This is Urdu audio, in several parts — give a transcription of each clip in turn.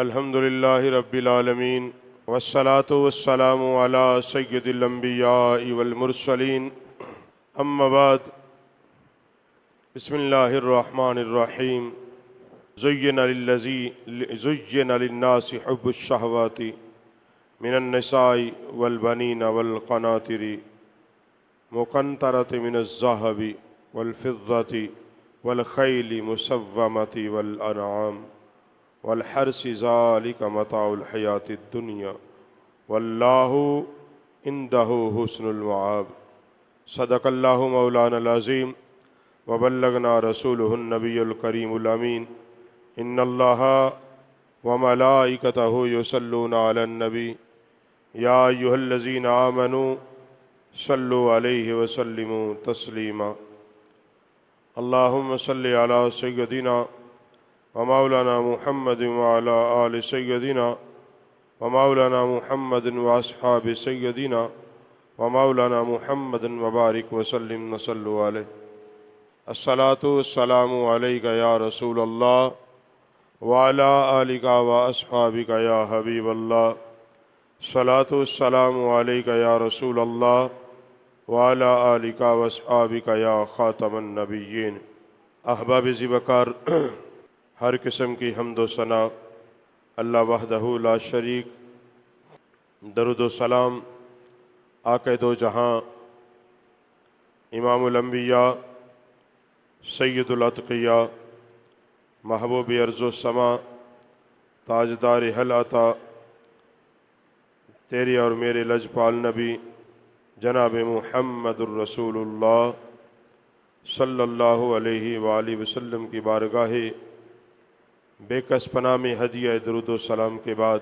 الحمد للہ رب العالمین والصلاة والسلام علی سید الانبیاء والمرسلین اما بعد بسم اللہ الرحمن الرحیم زین للناس حب الشہوات من النساء والبنین والقناطر مقنطرة من الذهب والفضة والخیل مسومة والانعام والحرث ذلك متاع الحیاۃ الدنیا واللہ عنده حسن المآب۔ صدق اللہ مولانا العظیم وبلغنا رسولہ النبی الکریم الامین۔ ان اللہ وملائکتہ یصلون علی النبی یا ایھا الذین آمنوا صلوا علیہ وسلموا تسلیما۔ اللہم صلی علی سیدنا ومولانا محمد وعلى آل سیدنا ومولانا محمد واصحاب سیدنا ومولانا محمد وبارک وسلم صلوا علیہ۔ الصلاۃ والسلام علیک یا رسول اللہ وعلی آلک واصحابک یا حبیب اللہ۔ الصلاۃ والسلام علیک یا رسول اللہ وعلی آلک واصحابک یا خاتم النبیین۔ احباب ذی وقار، ہر قسم کی حمد و ثنا اللہ وحدہ لا شریک، درود و سلام آقا دو جہاں امام الانبیاء سید الاتقیاء محبوب ارض و سما تاجدار حل عطا تیرے اور میرے لجپال نبی جناب محمد الرسول اللہ صلی اللہ علیہ وآلہ وسلم کی بارگاہ بے کس پناہ میں ہدیہ درود و سلام کے بعد،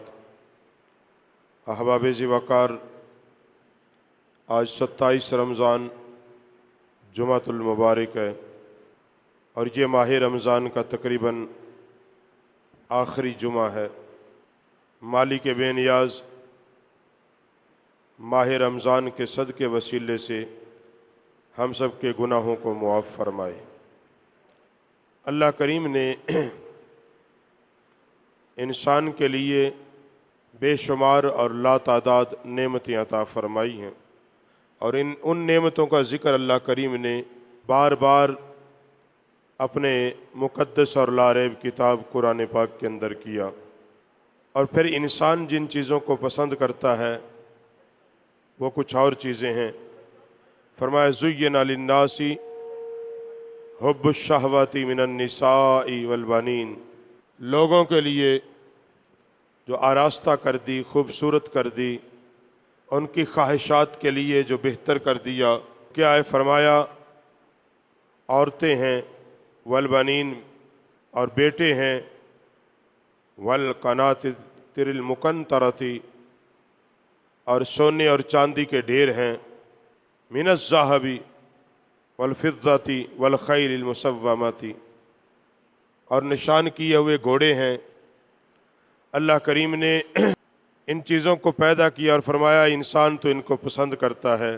احباب ذی وقار، آج 27 رمضان جمعۃ المبارک ہے، اور یہ ماہ رمضان کا تقریباً آخری جمعہ ہے۔ مالک بے نیاز ماہ رمضان کے صدقے وسیلے سے ہم سب کے گناہوں کو معاف فرمائے۔ اللہ کریم نے انسان کے لیے بے شمار اور لا تعداد نعمتیں عطا فرمائی ہیں، اور ان نعمتوں کا ذکر اللہ کریم نے بار بار اپنے مقدس اور لا ریب کتاب قرآن پاک کے اندر کیا۔ اور پھر انسان جن چیزوں کو پسند کرتا ہے وہ کچھ اور چیزیں ہیں۔ فرمایا زین للناس حب الشہوات من النساء والبنین، لوگوں کے لیے جو آراستہ کر دی، خوبصورت کر دی، ان کی خواہشات کے لیے جو بہتر کر دیا کیا ہے؟ فرمایا عورتیں ہیں، والبنین اور بیٹے ہیں، والقناطر المقنطرۃ اور سونے اور چاندی کے ڈھیر ہیں، من الذہب والفضۃ والخیل المسومۃ، اور نشان کیے ہوئے گھوڑے ہیں۔ اللہ کریم نے ان چیزوں کو پیدا کیا اور فرمایا انسان تو ان کو پسند کرتا ہے۔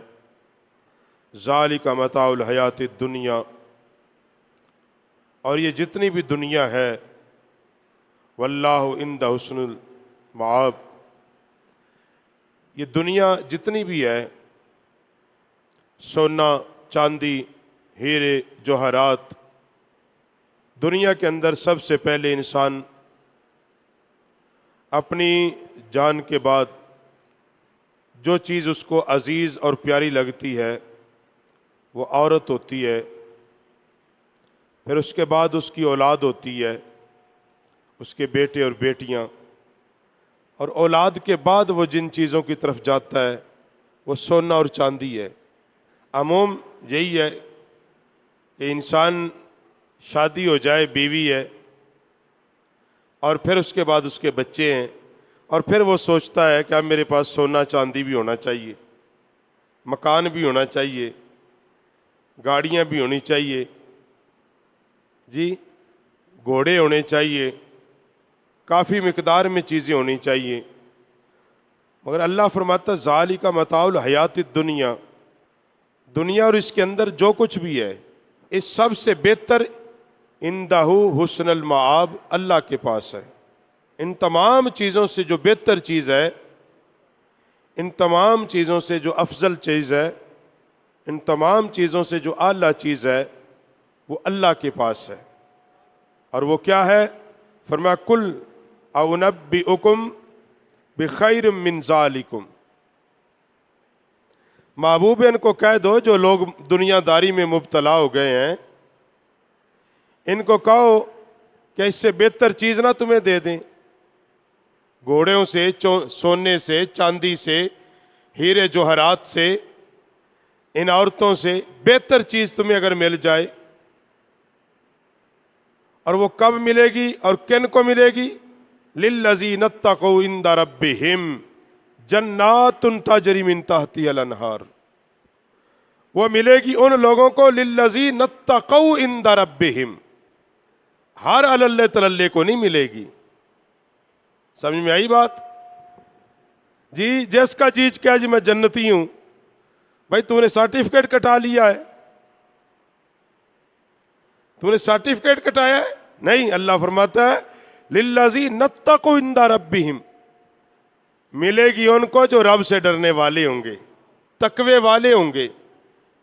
ذالک متاع الحیات الدنیا، اور یہ جتنی بھی دنیا ہے، واللہ عند حسن المآب، یہ دنیا جتنی بھی ہے، سونا چاندی ہیرے جوہرات، دنیا کے اندر سب سے پہلے انسان اپنی جان کے بعد جو چیز اس کو عزیز اور پیاری لگتی ہے وہ عورت ہوتی ہے، پھر اس کے بعد اس کی اولاد ہوتی ہے، اس کے بیٹے اور بیٹیاں، اور اولاد کے بعد وہ جن چیزوں کی طرف جاتا ہے وہ سونا اور چاندی ہے۔ عموم یہی ہے کہ انسان شادی ہو جائے، بیوی ہے، اور پھر اس کے بعد اس کے بچے ہیں، اور پھر وہ سوچتا ہے کہ اب میرے پاس سونا چاندی بھی ہونا چاہیے، مکان بھی ہونا چاہیے، گاڑیاں بھی ہونی چاہیے، جی گھوڑے ہونے چاہیے، کافی مقدار میں چیزیں ہونی چاہیے۔ مگر اللہ فرماتا ذالک متاع الحیات الدنیا، دنیا اور اس کے اندر جو کچھ بھی ہے، اس سب سے بہتر عندہ حسن المآب، اللہ کے پاس ہے۔ ان تمام چیزوں سے جو بہتر چیز ہے، ان تمام چیزوں سے جو افضل چیز ہے، ان تمام چیزوں سے جو اعلیٰ چیز ہے، وہ اللہ کے پاس ہے۔ اور وہ کیا ہے؟ فرمایا کل اونبئکم بخیر من ذالکم، محبوب ان کو کہہ دو جو لوگ دنیا داری میں مبتلا ہو گئے ہیں، ان کو کہو کہ اس سے بہتر چیز نہ تمہیں دے دیں، گھوڑوں سے، سونے سے، چاندی سے، ہیرے جوہرات سے، ان عورتوں سے بہتر چیز تمہیں اگر مل جائے، اور وہ کب ملے گی اور کن کو ملے گی؟ للذین اتقوا عند ربہم جنات تجری من تحتها الانہار، وہ ملے گی ان لوگوں کو للذین اتقوا عند ربہم، ہر اللہ تللے کو نہیں ملے گی۔ سمجھ میں آئی بات؟ جی جس کا جیج کیا جی میں جنتی ہوں، بھائی تو نے سرٹیفکیٹ کٹا لیا ہے؟ تو نے سرٹیفکیٹ کٹایا ہے؟ نہیں، اللہ فرماتا ہے للذین اتقوا عند ربہم، ملے گی ان کو جو رب سے ڈرنے والے ہوں گے، تقوی والے ہوں گے،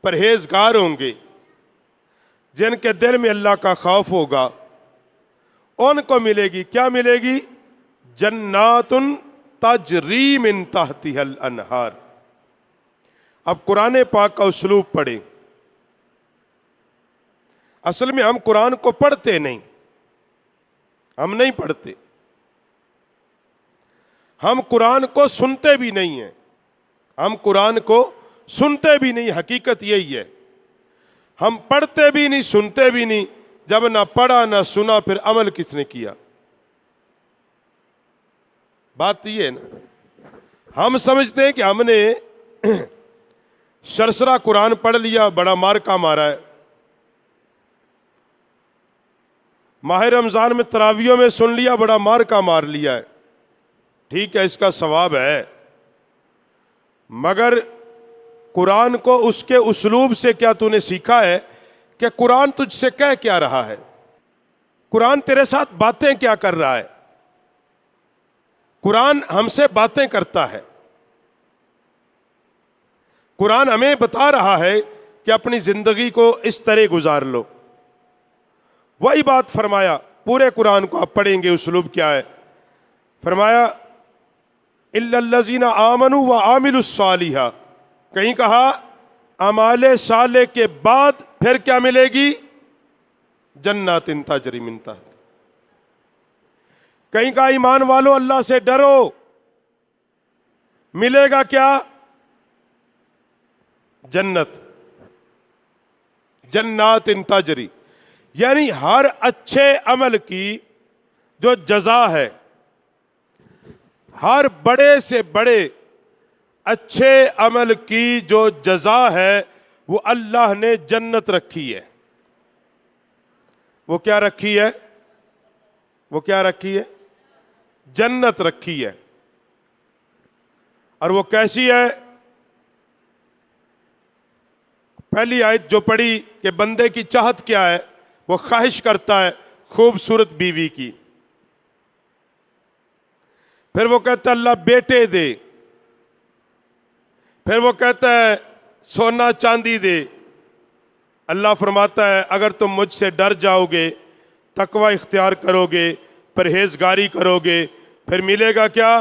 پرہیزگار ہوں گے، جن کے دل میں اللہ کا خوف ہوگا، ان کو ملے گی کیا ملے گی؟ جنات تجری من تحتها الانہار۔ اب قرآن پاک کا اسلوب پڑھیں۔ اصل میں ہم قرآن کو پڑھتے نہیں، ہم نہیں پڑھتے، ہم قرآن کو سنتے بھی نہیں ہیں، ہم قرآن کو سنتے بھی نہیں، حقیقت یہی ہے۔ ہم پڑھتے بھی نہیں، سنتے بھی نہیں، جب نہ پڑھا نہ سنا پھر عمل کس نے کیا؟ بات یہ ہے نا، ہم سمجھتے ہیں کہ ہم نے سرسرا قرآن پڑھ لیا، بڑا مارکا مارا ہے، ماہ رمضان میں تراویوں میں سن لیا، بڑا مارکا مار لیا ہے، ٹھیک ہے اس کا ثواب ہے، مگر قرآن کو اس کے اسلوب سے کیا تو نے سیکھا ہے کہ قرآن تجھ سے کہہ کیا رہا ہے؟ قرآن تیرے ساتھ باتیں کیا کر رہا ہے؟ قرآن ہم سے باتیں کرتا ہے، قرآن ہمیں بتا رہا ہے کہ اپنی زندگی کو اس طرح گزار لو۔ وہی بات فرمایا، پورے قرآن کو آپ پڑھیں گے اسلوب کیا ہے، فرمایا الا الذین آمنوا وعملوا الصالحات، کہیں کہا اعمال صالح کے بعد پھر کیا ملے گی؟ جنات تجری من تحتها، کہیں کہا ایمان والو اللہ سے ڈرو، ملے گا کیا؟ جنت، جنات تجری، یعنی ہر اچھے عمل کی جو جزا ہے، ہر بڑے سے بڑے اچھے عمل کی جو جزا ہے وہ اللہ نے جنت رکھی ہے۔ وہ کیا رکھی ہے؟ وہ کیا رکھی ہے؟ جنت رکھی ہے۔ اور وہ کیسی ہے؟ پہلی آیت جو پڑھی کہ بندے کی چاہت کیا ہے، وہ خواہش کرتا ہے خوبصورت بیوی کی، پھر وہ کہتا ہے اللہ بیٹے دے، پھر وہ کہتا ہے سونا چاندی دے، اللہ فرماتا ہے اگر تم مجھ سے ڈر جاؤ گے، تقوی اختیار کرو گے، پرہیزگاری کرو گے، پھر ملے گا کیا؟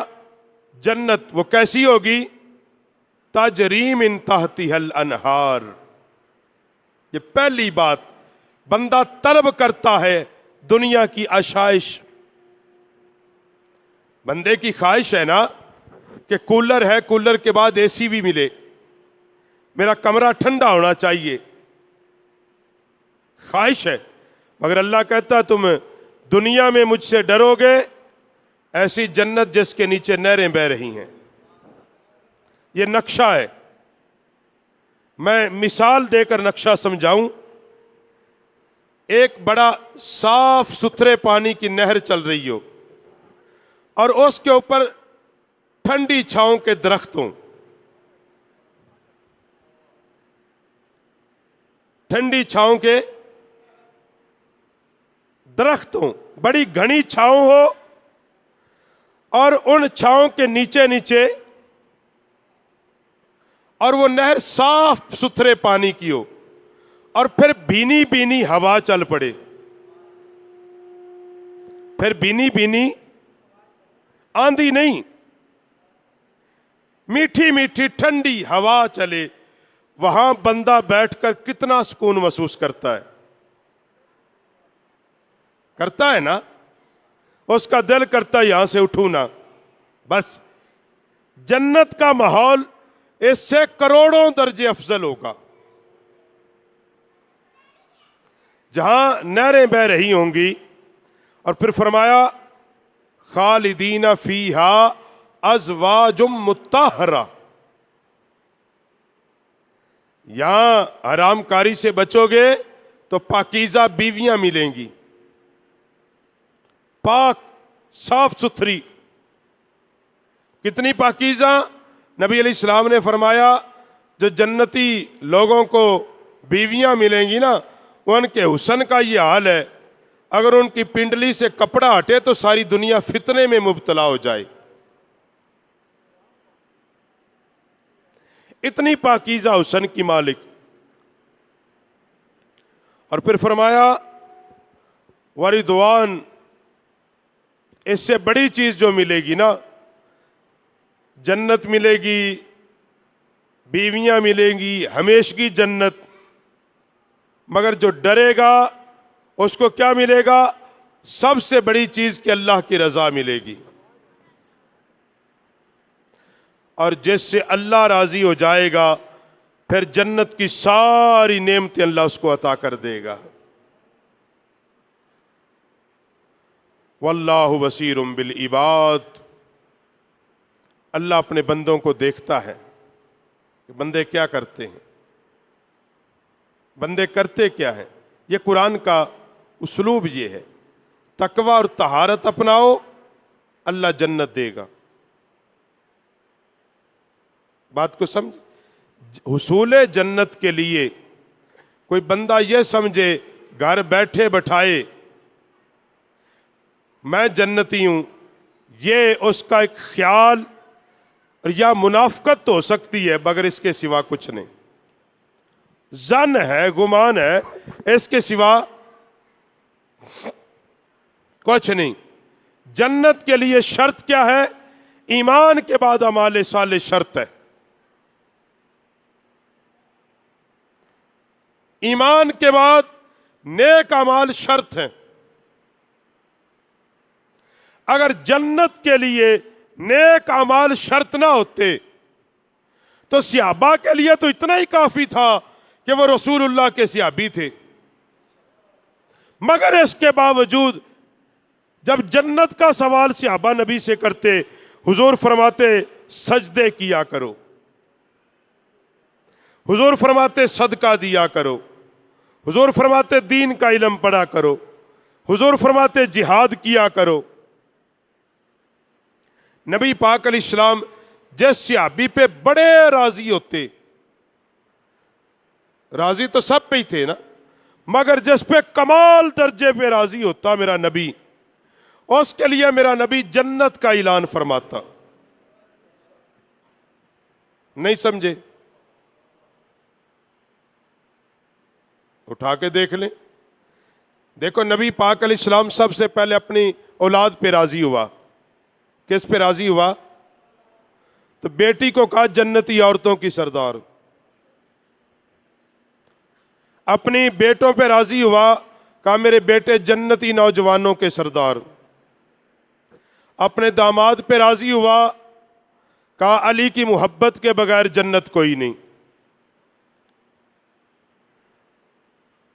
جنت۔ وہ کیسی ہوگی؟ تجری من تحتها الانہار۔ یہ پہلی بات، بندہ طلب کرتا ہے دنیا کی آشائش، بندے کی خواہش ہے نا کہ کولر ہے، کولر کے بعد اے سی بھی ملے، میرا کمرہ ٹھنڈا ہونا چاہیے، خواہش ہے، مگر اللہ کہتا ہے تم دنیا میں مجھ سے ڈرو گے، ایسی جنت جس کے نیچے نہریں بہہ رہی ہیں۔ یہ نقشہ ہے، میں مثال دے کر نقشہ سمجھاؤں۔ ایک بڑا صاف ستھرے پانی کی نہر چل رہی ہو اور اس کے اوپر ٹھنڈی چھاؤں کے درخت ہوں، ٹھنڈی چھاؤں کے درخت ہوں، بڑی گھنی چھاؤں ہو اور ان چھاؤں کے نیچے نیچے، اور وہ نہر صاف ستھرے پانی کی ہو، اور پھر بھینی بھینی ہوا چل پڑے، پھر بھینی بھینی آندھی نہیں، میٹھی میٹھی ٹھنڈی ہوا چلے، وہاں بندہ بیٹھ کر کتنا سکون محسوس کرتا ہے، کرتا ہے نا؟ اس کا دل کرتا ہے یہاں سے اٹھوں نا۔ بس جنت کا ماحول اس سے کروڑوں درجے افضل ہوگا، جہاں نہریں بہ رہی ہوں گی۔ اور پھر فرمایا خالدین فیہا ازواج مطہرہ، یہاں حرام کاری سے بچو گے تو پاکیزہ بیویاں ملیں گی، پاک صاف ستھری۔ کتنی پاکیزہ؟ نبی علیہ السلام نے فرمایا جو جنتی لوگوں کو بیویاں ملیں گی نا، ان کے حسن کا یہ حال ہے، اگر ان کی پنڈلی سے کپڑا ہٹے تو ساری دنیا فتنے میں مبتلا ہو جائے، اتنی پاکیزہ حسن کی مالک۔ اور پھر فرمایا وردوان، اس سے بڑی چیز جو ملے گی نا، جنت ملے گی، بیویاں ملیں گی، ہمیشگی جنت، مگر جو ڈرے گا اس کو کیا ملے گا؟ سب سے بڑی چیز کہ اللہ کی رضا ملے گی، اور جس سے اللہ راضی ہو جائے گا پھر جنت کی ساری نعمتیں اللہ اس کو عطا کر دے گا۔ واللہ بصیر بالعباد، اللہ اپنے بندوں کو دیکھتا ہے کہ بندے کیا کرتے ہیں، بندے کرتے کیا ہیں۔ یہ قرآن کا اسلوب یہ ہے، تقوی اور طہارت اپناؤ، اللہ جنت دے گا۔ بات کو سمجھ، حصول جنت کے لیے کوئی بندہ یہ سمجھے گھر بیٹھے بٹھائے میں جنتی ہوں، یہ اس کا ایک خیال یا منافقت تو ہو سکتی ہے، مگر اس کے سوا کچھ نہیں، ظن ہے، گمان ہے، اس کے سوا کچھ نہیں۔ جنت کے لیے شرط کیا ہے؟ ایمان کے بعد اعمال صالح شرط ہے، ایمان کے بعد نیک اعمال شرط ہیں۔ اگر جنت کے لیے نیک اعمال شرط نہ ہوتے تو صحابہ کے لیے تو اتنا ہی کافی تھا کہ وہ رسول اللہ کے صحابی تھے، مگر اس کے باوجود جب جنت کا سوال صحابہ نبی سے کرتے، حضور فرماتے سجدے کیا کرو، حضور فرماتے صدقہ دیا کرو، حضور فرماتے دین کا علم پڑھا کرو، حضور فرماتے جہاد کیا کرو۔ نبی پاک علیہ السلام جس صحابی پہ بڑے راضی ہوتے، راضی تو سب پہ ہی تھے نا، مگر جس پہ کمال درجے پہ راضی ہوتا میرا نبی، اس کے لیے میرا نبی جنت کا اعلان فرماتا۔ نہیں سمجھے؟ اٹھا کے دیکھ لیں۔ دیکھو نبی پاک علیہ السلام سب سے پہلے اپنی اولاد پہ راضی ہوا۔ کس پہ راضی ہوا؟ تو بیٹی کو کہا جنتی عورتوں کی سردار، اپنی بیٹوں پہ راضی ہوا، کہا میرے بیٹے جنتی نوجوانوں کے سردار، اپنے داماد پہ راضی ہوا، کہا علی کی محبت کے بغیر جنت کوئی نہیں۔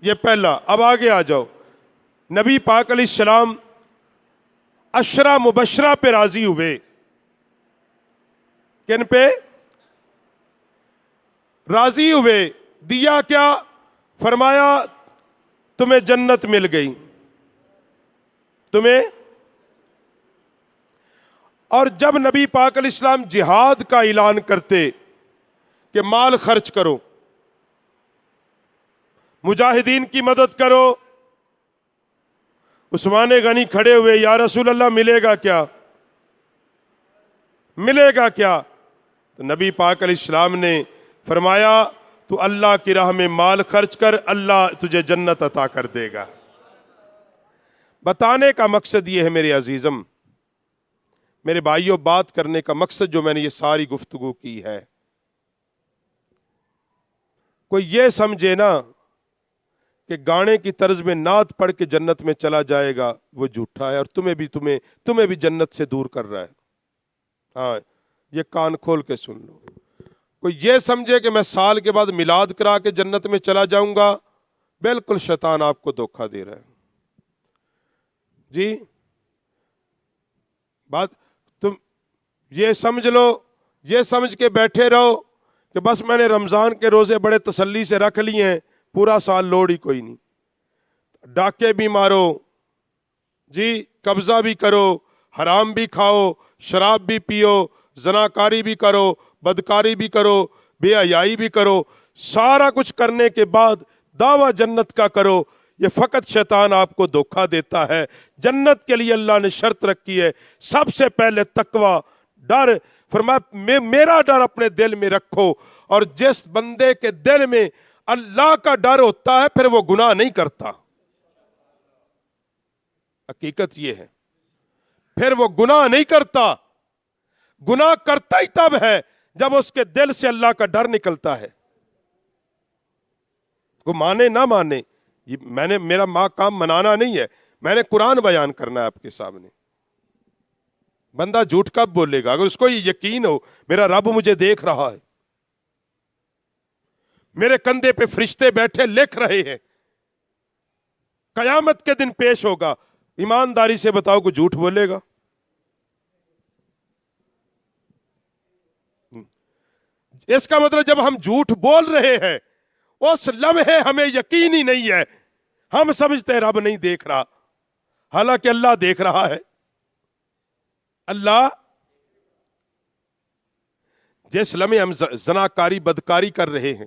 یہ پہلا۔ اب آگے آ جاؤ، نبی پاک علیہ السلام عشرہ مبشرہ پہ راضی ہوئے۔ کن پہ راضی ہوئے؟ دیا کیا؟ فرمایا تمہیں جنت مل گئی، تمہیں۔ اور جب نبی پاک علیہ السلام جہاد کا اعلان کرتے کہ مال خرچ کرو، مجاہدین کی مدد کرو، عثمان غنی کھڑے ہوئے، یا رسول اللہ ملے گا کیا؟ ملے گا کیا؟ تو نبی پاک علیہ السلام نے فرمایا تو اللہ کی راہ میں مال خرچ کر، اللہ تجھے جنت عطا کر دے گا۔ بتانے کا مقصد یہ ہے میرے عزیزم، میرے بھائیوں، بات کرنے کا مقصد جو میں نے یہ ساری گفتگو کی ہے، کوئی یہ سمجھے نا کہ گانے کی طرز میں نعت پڑھ کے جنت میں چلا جائے گا، وہ جھوٹا ہے، اور تمہیں بھی جنت سے دور کر رہا ہے۔ ہاں، یہ کان کھول کے سن لو۔ کوئی یہ سمجھے کہ میں سال کے بعد میلاد کرا کے جنت میں چلا جاؤں گا، بالکل شیطان آپ کو دھوکہ دے رہا ہے جی۔ بات تم یہ سمجھ لو، یہ سمجھ کے بیٹھے رہو کہ بس میں نے رمضان کے روزے بڑے تسلی سے رکھ لیے ہیں، پورا سال لوڑ ہی کوئی نہیں۔ ڈاکے بھی مارو جی، قبضہ بھی کرو، حرام بھی کھاؤ، شراب بھی پیو، زناکاری بھی کرو، بدکاری بھی کرو، بے حیائی بھی کرو، سارا کچھ کرنے کے بعد دعویٰ جنت کا کرو، یہ فقط شیطان آپ کو دھوکہ دیتا ہے۔ جنت کے لیے اللہ نے شرط رکھی ہے، سب سے پہلے تقوی، ڈر۔ فرمایا میرا ڈر اپنے دل میں رکھو، اور جس بندے کے دل میں اللہ کا ڈر ہوتا ہے پھر وہ گناہ نہیں کرتا۔ حقیقت یہ ہے، پھر وہ گناہ نہیں کرتا۔ گناہ کرتا ہی تب ہے جب اس کے دل سے اللہ کا ڈر نکلتا ہے۔ وہ مانے نہ مانے، یہ میرا کام منانا نہیں ہے، میں نے قرآن بیان کرنا ہے آپ کے سامنے۔ بندہ جھوٹ کب بولے گا؟ اگر اس کو یہ یقین ہو میرا رب مجھے دیکھ رہا ہے، میرے کندھے پہ فرشتے بیٹھے لکھ رہے ہیں، قیامت کے دن پیش ہوگا، ایمانداری سے بتاؤ کہ جھوٹ بولے گا؟ اس کا مطلب جب ہم جھوٹ بول رہے ہیں اس لمحے ہمیں یقین ہی نہیں ہے، ہم سمجھتے ہیں رب نہیں دیکھ رہا، حالانکہ اللہ دیکھ رہا ہے۔ اللہ جس لمحے ہم زناکاری بدکاری کر رہے ہیں،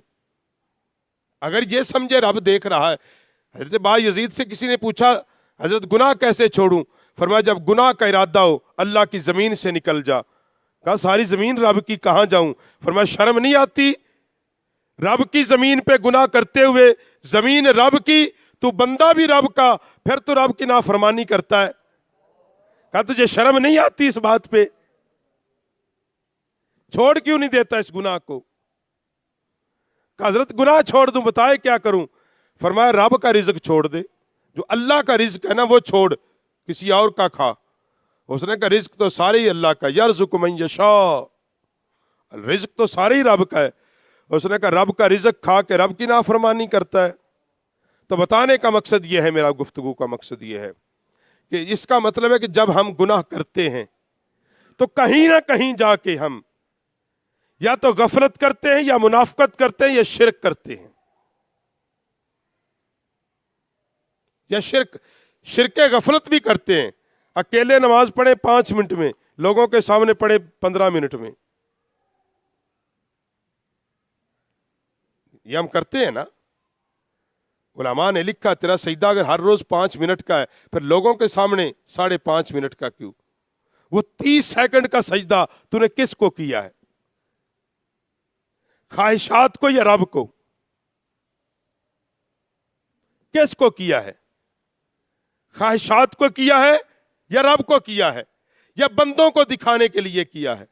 اگر یہ سمجھے رب دیکھ رہا ہے۔ حضرت با یزید سے کسی نے پوچھا حضرت گناہ کیسے چھوڑوں؟ فرمایا جب گناہ کا ارادہ ہو اللہ کی زمین سے نکل جا۔ کہا ساری زمین رب کی کہاں جاؤں؟ فرمایا شرم نہیں آتی رب کی زمین پہ گناہ کرتے ہوئے؟ زمین رب کی، تو بندہ بھی رب کا، پھر تو رب کی نافرمانی کرتا ہے۔ کہا تجھے شرم نہیں آتی اس بات پہ؟ چھوڑ کیوں نہیں دیتا اس گناہ کو؟ کہا حضرت گناہ چھوڑ دوں، بتائے کیا کروں؟ فرمایا رب کا رزق چھوڑ دے، جو اللہ کا رزق ہے نا وہ چھوڑ، کسی اور کا کھا۔ اس نے کہا رزق تو سارے ہی اللہ کا، یرزق من یشاء، رزق تو سارے ہی رب کا ہے۔ اس نے کہا رب کا رزق کھا کے رب کی نافرمانی کرتا ہے۔ تو بتانے کا مقصد یہ ہے، میرا گفتگو کا مقصد یہ ہے کہ اس کا مطلب ہے کہ جب ہم گناہ کرتے ہیں تو کہیں نہ کہیں جا کے ہم یا تو غفلت کرتے ہیں، یا منافقت کرتے ہیں، یا شرک کرتے ہیں، یا شرک غفلت بھی کرتے ہیں۔ اکیلے نماز پڑھیں 5 منٹ میں، لوگوں کے سامنے پڑھیں 15 منٹ میں، یہ ہم کرتے ہیں نا۔ علماء نے لکھا تیرا سجدہ اگر ہر روز 5 منٹ کا ہے، پھر لوگوں کے سامنے 5.5 منٹ کا کیوں؟ وہ 30 سیکنڈ کا سجدہ تو نے کس کو کیا ہے؟ خواہشات کو یا رب کو؟ کس کو کیا ہے؟ خواہشات کو کیا ہے یا رب کو کیا ہے، یا بندوں کو دکھانے کے لیے کیا ہے؟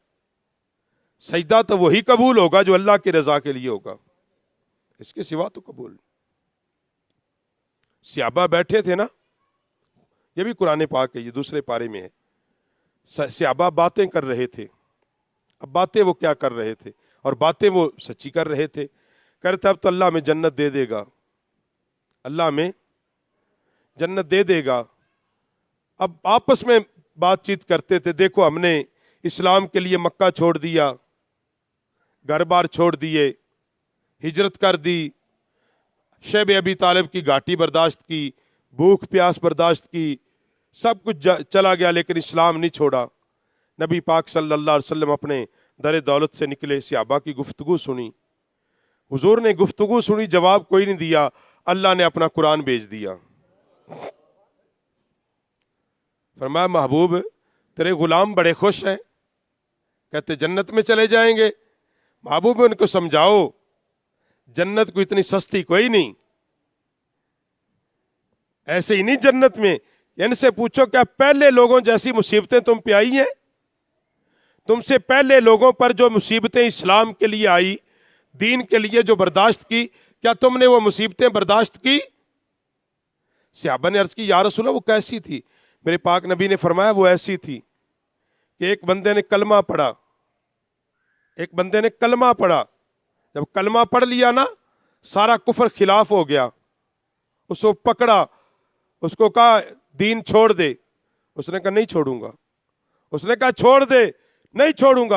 سجدہ تو وہی قبول ہوگا جو اللہ کی رضا کے لیے ہوگا، اس کے سوا تو قبول نہیں۔ صحابہ بیٹھے تھے نا، یہ بھی قرآن پاک ہے، یہ دوسرے پارے میں ہے۔ صحابہ باتیں کر رہے تھے، اب باتیں وہ کیا کر رہے تھے، اور باتیں وہ سچی کر رہے تھے۔ کہہ رہے تھے اب تو اللہ ہمیں جنت دے دے گا، اللہ ہمیں جنت دے دے گا۔ اب آپس میں بات چیت کرتے تھے، دیکھو ہم نے اسلام کے لیے مکہ چھوڑ دیا، گھر بار چھوڑ دیے، ہجرت کر دی، شیب ابی طالب کی گھاٹی برداشت کی، بھوک پیاس برداشت کی، سب کچھ چلا گیا، لیکن اسلام نہیں چھوڑا۔ نبی پاک صلی اللہ علیہ وسلم اپنے در دولت سے نکلے، صحابہ کی گفتگو سنی، حضور نے گفتگو سنی، جواب کوئی نہیں دیا، اللہ نے اپنا قرآن بھیج دیا۔ فرمایا محبوب تیرے غلام بڑے خوش ہیں، کہتے جنت میں چلے جائیں گے. محبوب ان کو سمجھاؤ جنت کو اتنی سستی کوئی نہیں، ایسے ہی نہیں جنت میں. ان سے پوچھو کیا پہلے لوگوں جیسی مصیبتیں تم پہ آئی ہیں؟ تم سے پہلے لوگوں پر جو مصیبتیں اسلام کے لیے آئی، دین کے لیے جو برداشت کی، کیا تم نے وہ مصیبتیں برداشت کی؟ صحابہ نے عرض کی یا رسول اللہ وہ کیسی تھی؟ میرے پاک نبی نے فرمایا وہ ایسی تھی کہ ایک بندے نے کلمہ پڑھا، جب کلمہ پڑھ لیا نا سارا کفر خلاف ہو گیا. اس کو پکڑا، اس کو کہا دین چھوڑ دے، اس نے کہا نہیں چھوڑوں گا. اس نے کہا چھوڑ دے، نہیں چھوڑوں گا.